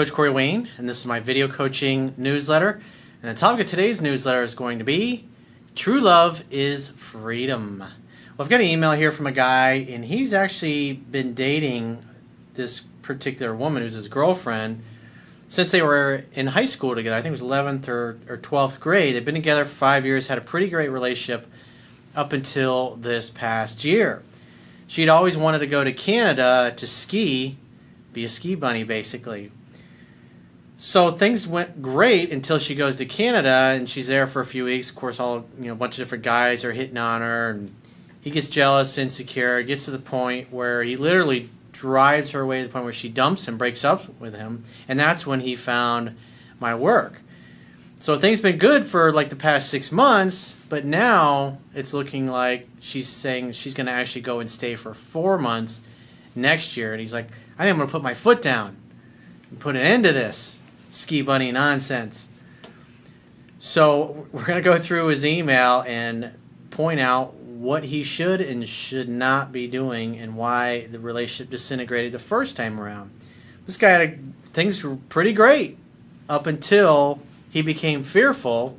Coach Corey Wayne, and this is my video coaching newsletter. And the topic of today's newsletter is going to be True Love is Freedom. Well, I've got an email here from a guy, and he's actually been dating this particular woman who's his girlfriend since they were in high school together. I think it was 11th or 12th grade. They've been together for 5 years, had a pretty great relationship up until this past year. She'd always wanted to go to Canada to ski, be a ski bunny basically. So things went great until she goes to Canada and she's there for a few weeks. Of course, a bunch of different guys are hitting on her, and he gets jealous, insecure, gets to the point where he literally drives her away to the point where she dumps him, breaks up with him, and that's when he found my work. So things been good for like the past 6 months, but now it's looking like she's saying she's going to actually go and stay for 4 months next year. And he's like, I think I'm going to put my foot down and put an end to this ski bunny nonsense. So we're going to go through his email and point out what he should and should not be doing and why the relationship disintegrated the first time around. This guy things were pretty great up until he became fearful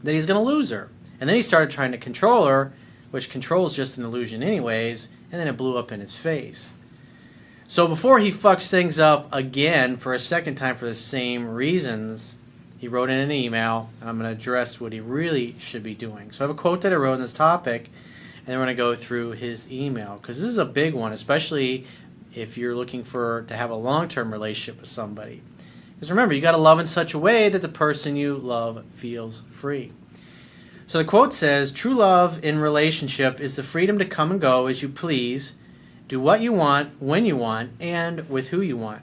that he's going to lose her. And then he started trying to control her, which control is just an illusion anyways, and then it blew up in his face. So before he fucks things up again for a second time for the same reasons, he wrote in an email, and I'm going to address what he really should be doing. So I have a quote that I wrote on this topic, and then we're going to go through his email, because this is a big one, especially if you're looking to have a long-term relationship with somebody. Because remember, you got to love in such a way that the person you love feels free. So the quote says, "True love in relationship is the freedom to come and go as you please, do what you want, when you want, and with who you want.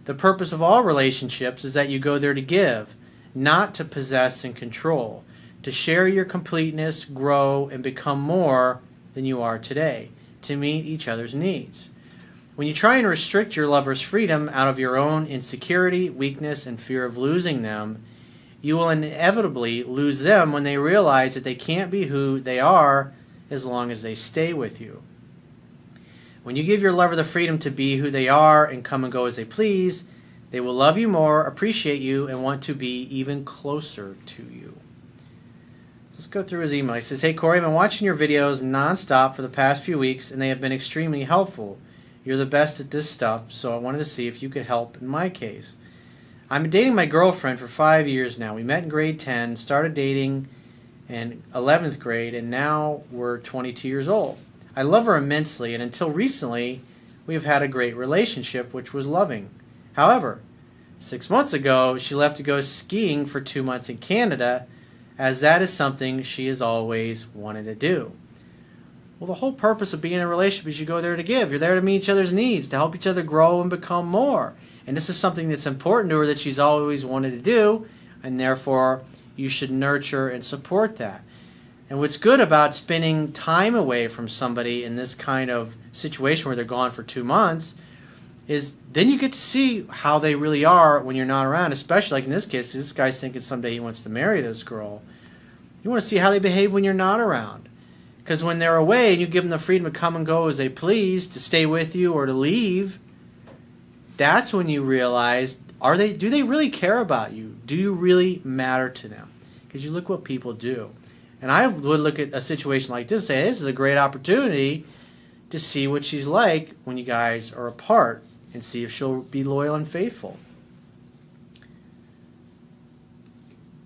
The purpose of all relationships is that you go there to give, not to possess and control, to share your completeness, grow, and become more than you are today, to meet each other's needs. When you try and restrict your lover's freedom out of your own insecurity, weakness, and fear of losing them, you will inevitably lose them when they realize that they can't be who they are as long as they stay with you. When you give your lover the freedom to be who they are and come and go as they please, they will love you more, appreciate you, and want to be even closer to you." Let's go through his email. He says, "Hey Corey, I've been watching your videos nonstop for the past few weeks, and they have been extremely helpful. You're the best at this stuff, so I wanted to see if you could help in my case. I've been dating my girlfriend for 5 years now. We met in grade 10, started dating in 11th grade, and now we're 22 years old. I love her immensely, and until recently, we have had a great relationship, which was loving. However, 6 months ago, she left to go skiing for 2 months in Canada, as that is something she has always wanted to do. Well, the whole purpose of being in a relationship is you go there to give. You're there to meet each other's needs, to help each other grow and become more. And this is something that's important to her that she's always wanted to do, and therefore you should nurture and support that. And what's good about spending time away from somebody in this kind of situation where they're gone for 2 months is then you get to see how they really are when you're not around, especially like in this case, because this guy's thinking someday he wants to marry this girl. You want to see how they behave when you're not around. Because when they're away and you give them the freedom to come and go as they please, to stay with you or to leave, that's when you realize, do they really care about you? Do you really matter to them? Because you look what people do. And I would look at a situation like this and say, this is a great opportunity to see what she's like when you guys are apart and see if she'll be loyal and faithful.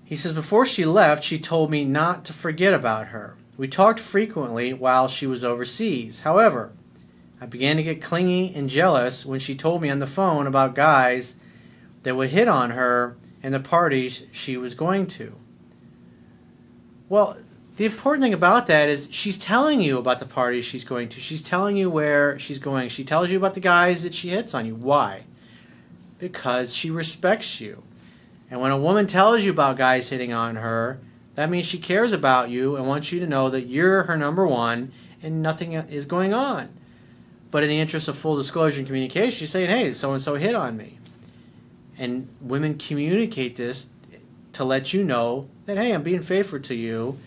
He says, before she left, she told me not to forget about her. We talked frequently while she was overseas. However, I began to get clingy and jealous when she told me on the phone about guys that would hit on her and the parties she was going to. Well, the important thing about that is she's telling you about the parties she's going to. She's telling you where she's going. She tells you about the guys that she hits on you. Why? Because she respects you. And when a woman tells you about guys hitting on her, that means she cares about you and wants you to know that you're her number one and nothing is going on. But in the interest of full disclosure and communication, she's saying, hey, so-and-so hit on me. And women communicate this to let you know that, hey, I'm being faithful to you,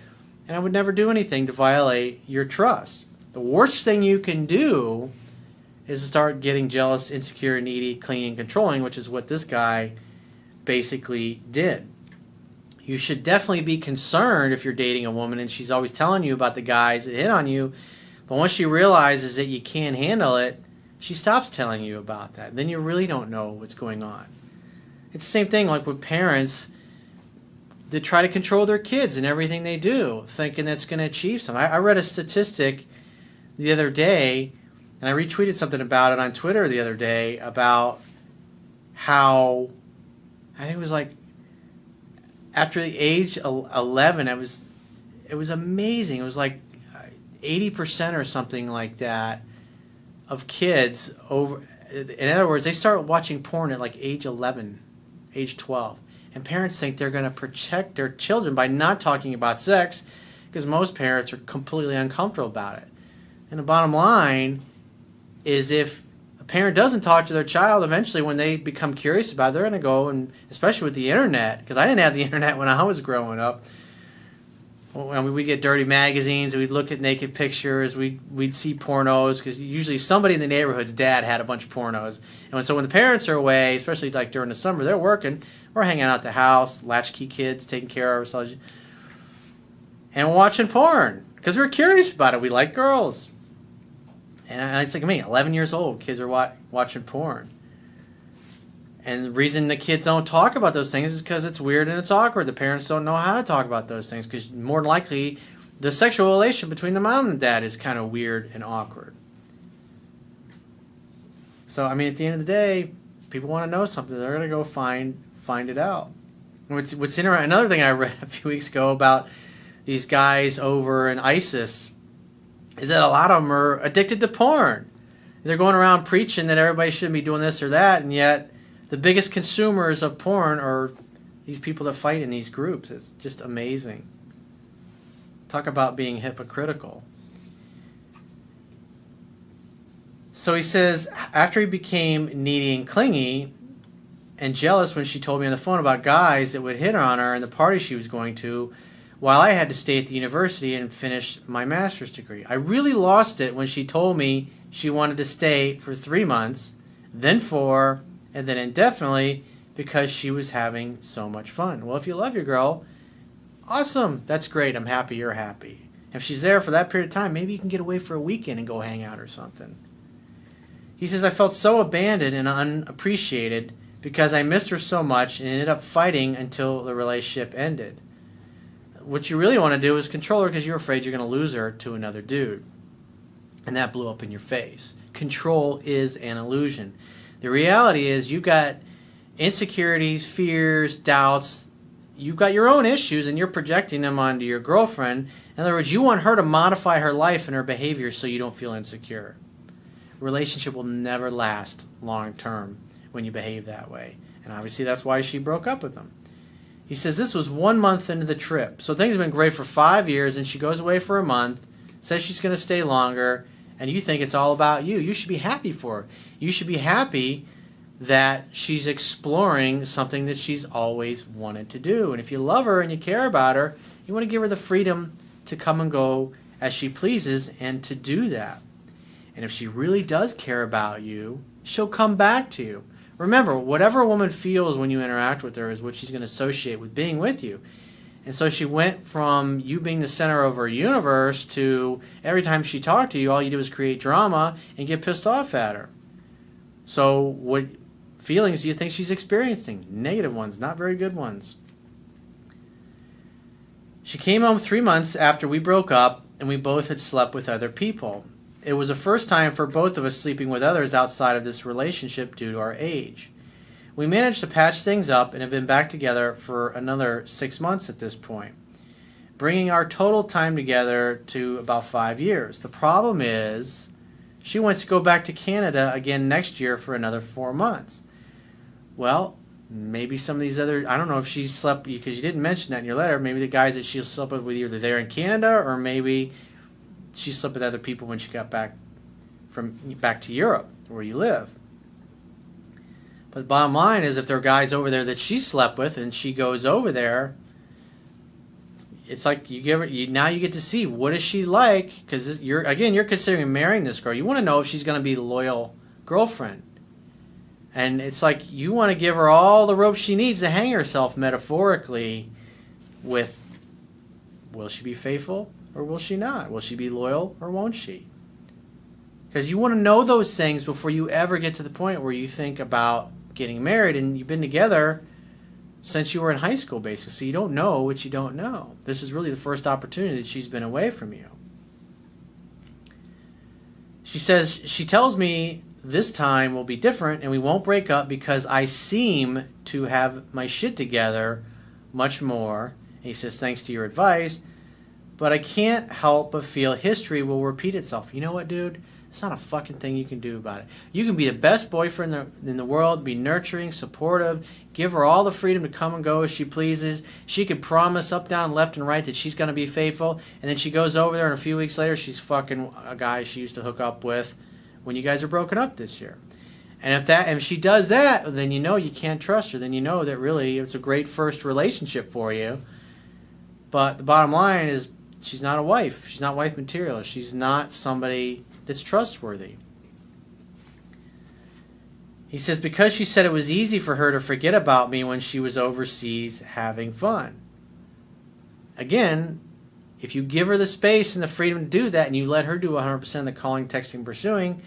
and I would never do anything to violate your trust. The worst thing you can do is to start getting jealous, insecure, needy, clingy, and controlling, which is what this guy basically did. You should definitely be concerned if you're dating a woman and she's always telling you about the guys that hit on you, but once she realizes that you can't handle it, she stops telling you about that. Then you really don't know what's going on. It's the same thing like with parents that try to control their kids and everything they do, thinking that's going to achieve something. I read a statistic the other day, and I retweeted something about it on Twitter the other day about how, I think it was like, after the age 11, it was amazing. It was like 80% or something like that of kids over. In other words, they start watching porn at like age 11, age 12, and parents think they're going to protect their children by not talking about sex because most parents are completely uncomfortable about it. And the bottom line is if a parent doesn't talk to their child, eventually when they become curious about it, they're going to go, and especially with the internet, because I didn't have the internet when I was growing up. When we'd get dirty magazines, we'd look at naked pictures, we'd see pornos, because usually somebody in the neighborhood's dad had a bunch of pornos. And so when the parents are away, especially like during the summer, they're working, we're hanging out at the house, latchkey kids, taking care of ourselves, and watching porn, because we're curious about it. We like girls. And it's like me, 11 years old, kids are watching porn. And the reason the kids don't talk about those things is because it's weird and it's awkward. The parents don't know how to talk about those things because more than likely the sexual relation between the mom and dad is kind of weird and awkward. So, I mean, at the end of the day, people want to know something. They're going to go find it out. What's interesting, another thing I read a few weeks ago about these guys over in ISIS is that a lot of them are addicted to porn. They're going around preaching that everybody shouldn't be doing this or that, and yet the biggest consumers of porn are these people that fight in these groups. It's just amazing. Talk about being hypocritical. So he says, after he became needy and clingy and jealous when she told me on the phone about guys that would hit on her and the party she was going to, while I had to stay at the university and finish my master's degree. I really lost it when she told me she wanted to stay for 3 months, then 4, and then indefinitely because she was having so much fun. Well, if you love your girl, awesome. That's great. I'm happy you're happy. If she's there for that period of time, maybe you can get away for a weekend and go hang out or something. He says, I felt so abandoned and unappreciated because I missed her so much and ended up fighting until the relationship ended. What you really want to do is control her because you're afraid you're going to lose her to another dude. And that blew up in your face. Control is an illusion. The reality is you've got insecurities, fears, doubts. You've got your own issues and you're projecting them onto your girlfriend. In other words, you want her to modify her life and her behavior so you don't feel insecure. A relationship will never last long term when you behave that way. And obviously that's why she broke up with him. He says this was 1 month into the trip. So things have been great for 5 years, and she goes away for a month, says she's going to stay longer, and you think it's all about you. You should be happy for her. You should be happy that she's exploring something that she's always wanted to do. And if you love her and you care about her, you want to give her the freedom to come and go as she pleases and to do that. And if she really does care about you, she'll come back to you. Remember, whatever a woman feels when you interact with her is what she's going to associate with being with you. And so she went from you being the center of her universe to every time she talked to you, all you do is create drama and get pissed off at her. So what feelings do you think she's experiencing? Negative ones, not very good ones. She came home 3 months after we broke up, and we both had slept with other people. It was the first time for both of us sleeping with others outside of this relationship due to our age. We managed to patch things up and have been back together for another 6 months at this point, bringing our total time together to about 5 years. The problem is she wants to go back to Canada again next year for another 4 months. Well, maybe some of these other, I don't know if she slept, because you didn't mention that in your letter, maybe the guys that she slept with were either there in Canada or maybe she slept with other people when she got back to Europe, where you live. But the bottom line is if there are guys over there that she slept with and she goes over there, it's like you give her, now you get to see what is she like, because you're considering marrying this girl. You want to know if she's going to be a loyal girlfriend. And it's like you want to give her all the rope she needs to hang herself, metaphorically, with, will she be faithful or will she not? Will she be loyal or won't she? Because you want to know those things before you ever get to the point where you think about getting married, and you've been together since you were in high school, basically. So you don't know what you don't know. This is really the first opportunity that she's been away from you. She tells me this time will be different and we won't break up because I seem to have my shit together much more. And he says, thanks to your advice, but I can't help but feel history will repeat itself. You know what, dude? It's not a fucking thing you can do about it. You can be the best boyfriend in the world, be nurturing, supportive, give her all the freedom to come and go as she pleases. She can promise up, down, left, and right that she's going to be faithful, and then she goes over there and a few weeks later she's fucking a guy she used to hook up with when you guys are broken up this year. And if she does that, then you know you can't trust her. Then you know that really it's a great first relationship for you. But the bottom line is she's not a wife. She's not wife material. She's not somebody that's trustworthy. He says, because she said it was easy for her to forget about me when she was overseas having fun. Again, if you give her the space and the freedom to do that and you let her do 100% of the calling, texting, pursuing,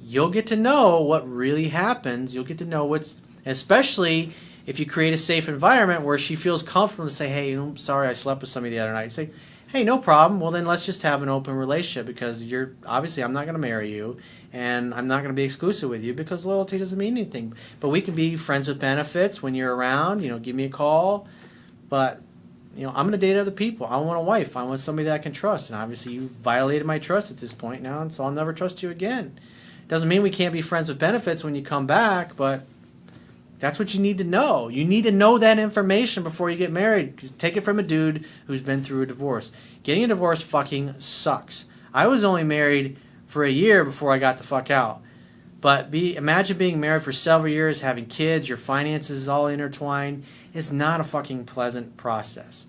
you'll get to know what really happens. You'll get to know especially if you create a safe environment where she feels comfortable to say, hey, I'm sorry I slept with somebody the other night. Say, hey, no problem. Well, then let's just have an open relationship, because obviously I'm not going to marry you and I'm not going to be exclusive with you because loyalty doesn't mean anything. But we can be friends with benefits when you're around. Give me a call. But, I'm going to date other people. I want a wife. I want somebody that I can trust. And obviously you violated my trust at this point now, and so I'll never trust you again. Doesn't mean we can't be friends with benefits when you come back, but that's what you need to know. You need to know that information before you get married. Take it from a dude who's been through a divorce. Getting a divorce fucking sucks. I was only married for a year before I got the fuck out. But imagine being married for several years, having kids, your finances all intertwined. It's not a fucking pleasant process.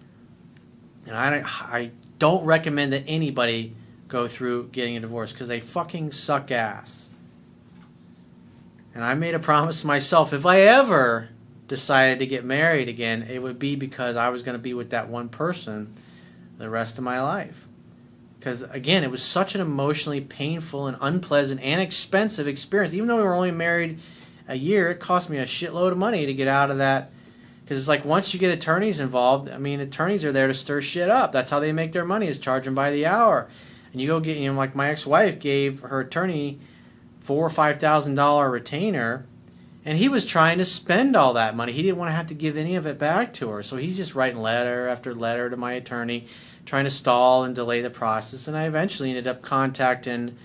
And I don't recommend that anybody go through getting a divorce, because they fucking suck ass. And I made a promise to myself, if I ever decided to get married again, it would be because I was going to be with that one person the rest of my life. Because, again, it was such an emotionally painful and unpleasant and expensive experience. Even though we were only married a year, it cost me a shitload of money to get out of that. Because it's like, once you get attorneys involved, attorneys are there to stir shit up. That's how they make their money, is charge them by the hour. And you go get, like my ex-wife gave her attorney $4,000 or $5,000 retainer, and he was trying to spend all that money. He didn't want to have to give any of it back to her, so he's just writing letter after letter to my attorney, trying to stall and delay the process. And I eventually ended up contacting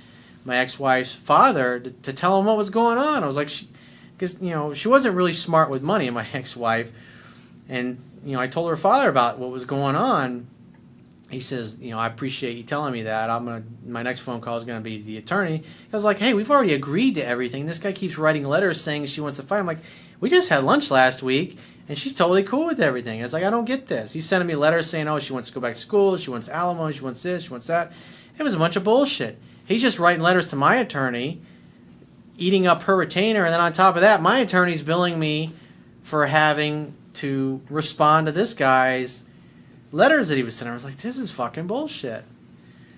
my ex-wife's father to tell him what was going on. I was like, because she wasn't really smart with money, my ex-wife, and I told her father about what was going on. He says, I appreciate you telling me that. My next phone call is going to be to the attorney. I was like, hey, we've already agreed to everything. This guy keeps writing letters saying she wants to fight. I'm like, we just had lunch last week, and she's totally cool with everything. I was like, I don't get this. He's sending me letters saying, she wants to go back to school, she wants alimony, she wants this, she wants that. It was a bunch of bullshit. He's just writing letters to my attorney, eating up her retainer, and then on top of that, my attorney's billing me for having to respond to this guy's letters that he was sending. I was like, this is fucking bullshit.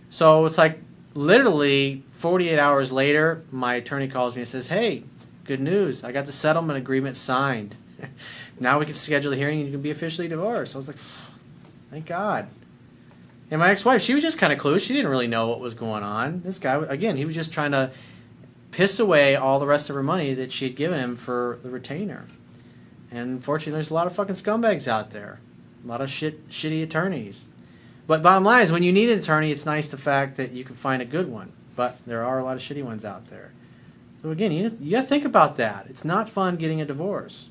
So it's like literally 48 hours later, my attorney calls me and says, hey, good news. I got the settlement agreement signed. Now we can schedule the hearing and you can be officially divorced. I was like, thank God. And my ex-wife, she was just kind of clueless. She didn't really know what was going on. This guy, again, he was just trying to piss away all the rest of her money that she had given him for the retainer. And unfortunately, there's a lot of fucking scumbags out there. A lot of shitty attorneys. But bottom line is, when you need an attorney, it's nice the fact that you can find a good one. But there are a lot of shitty ones out there. So again, you got to think about that. It's not fun getting a divorce.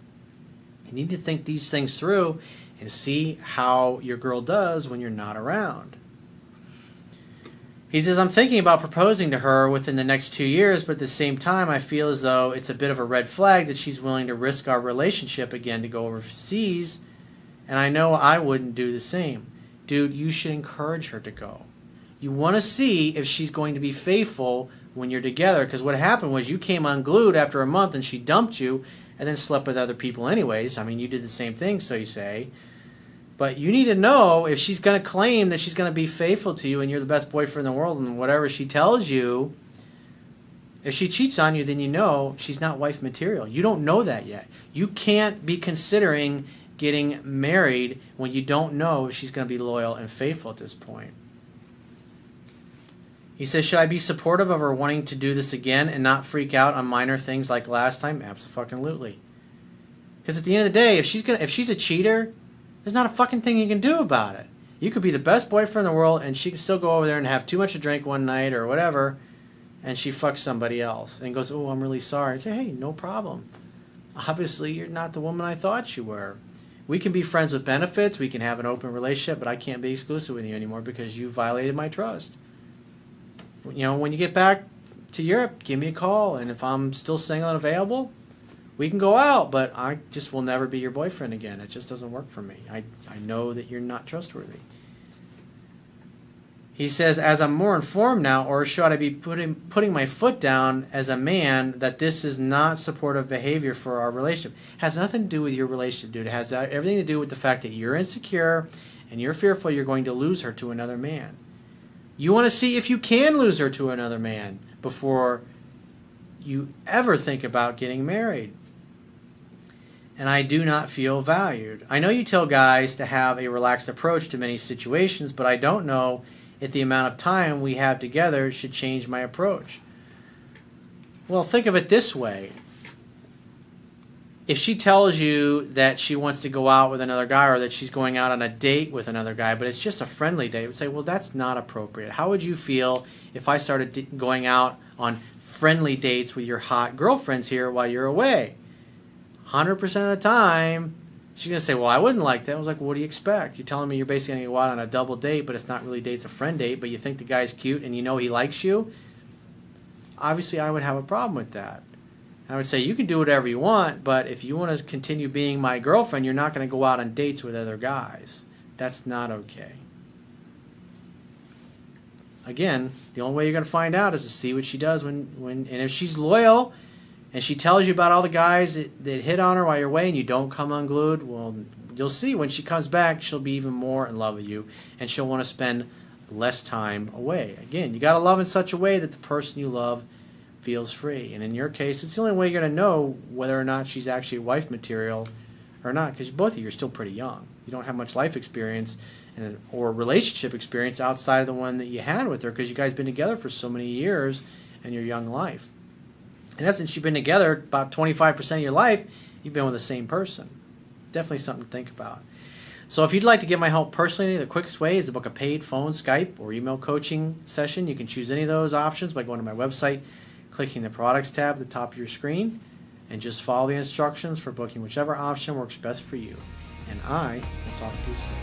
You need to think these things through and see how your girl does when you're not around. He says, I'm thinking about proposing to her within the next 2 years, but at the same time, I feel as though it's a bit of a red flag that she's willing to risk our relationship again to go overseas. And I know I wouldn't do the same. dude, you should encourage her to go. You want to see if she's going to be faithful when you're together, because what happened was you came unglued after a month and she dumped you and then slept with other people anyways. I mean, you did the same thing, so you say. But you need to know if she's going to claim that she's going to be faithful to you and you're the best boyfriend in the world and whatever she tells you, if she cheats on you, then you know she's not wife material. You don't know that yet. You can't be considering getting married when you don't know if she's going to be loyal and faithful at this point. He says, should I be supportive of her wanting to do this again and not freak out on minor things like last time? Abso-fucking-lutely. Because at the end of the day, if she's a cheater, there's not a fucking thing you can do about it. You could be the best boyfriend in the world and she can still go over there and have too much to drink one night or whatever, and she fucks somebody else and goes, oh, I'm really sorry. And say, hey, no problem. Obviously, you're not the woman I thought you were. We can be friends with benefits. We can have an open relationship, but I can't be exclusive with you anymore because you violated my trust. You know, when you get back to Europe, give me a call, and if I'm still single and available, we can go out, but I just will never be your boyfriend again. It just doesn't work for me. I know that you're not trustworthy. He says, as I'm more informed now, or should I be putting my foot down as a man that this is not supportive behavior for our relationship? It has nothing to do with your relationship, dude. It has everything to do with the fact that you're insecure and you're fearful you're going to lose her to another man. You want to see if you can lose her to another man before you ever think about getting married. And I do not feel valued. I know you tell guys to have a relaxed approach to many situations, but I don't know if the amount of time we have together should change my approach. Well, think of it this way. If she tells you that she wants to go out with another guy or that she's going out on a date with another guy, but it's just a friendly date, you would say, well, that's not appropriate. How would you feel if I started going out on friendly dates with your hot girlfriends here while you're away? 100% of the time, she's going to say, well, I wouldn't like that. I was like, well, what do you expect? You're telling me you're basically going to go out on a double date, but it's not really date's a friend date, but you think the guy's cute and you know he likes you? Obviously, I would have a problem with that. I would say you can do whatever you want, but if you want to continue being my girlfriend, you're not going to go out on dates with other guys. That's not okay. Again, the only way you're going to find out is to see what she does and if she's loyal and she tells you about all the guys that hit on her while you're away and you don't come unglued, well, you'll see when she comes back, she'll be even more in love with you and she'll want to spend less time away. Again, you got to love in such a way that the person you love feels free. And in your case, it's the only way you're going to know whether or not she's actually wife material or not, because both of you are still pretty young. You don't have much life experience or relationship experience outside of the one that you had with her, because you guys been together for so many years in your young life. In essence, you've been together about 25% of your life, you've been with the same person. Definitely something to think about. So if you'd like to get my help personally, the quickest way is to book a paid phone, Skype, or email coaching session. You can choose any of those options by going to my website, clicking the products tab at the top of your screen, and just follow the instructions for booking whichever option works best for you. And I will talk to you soon.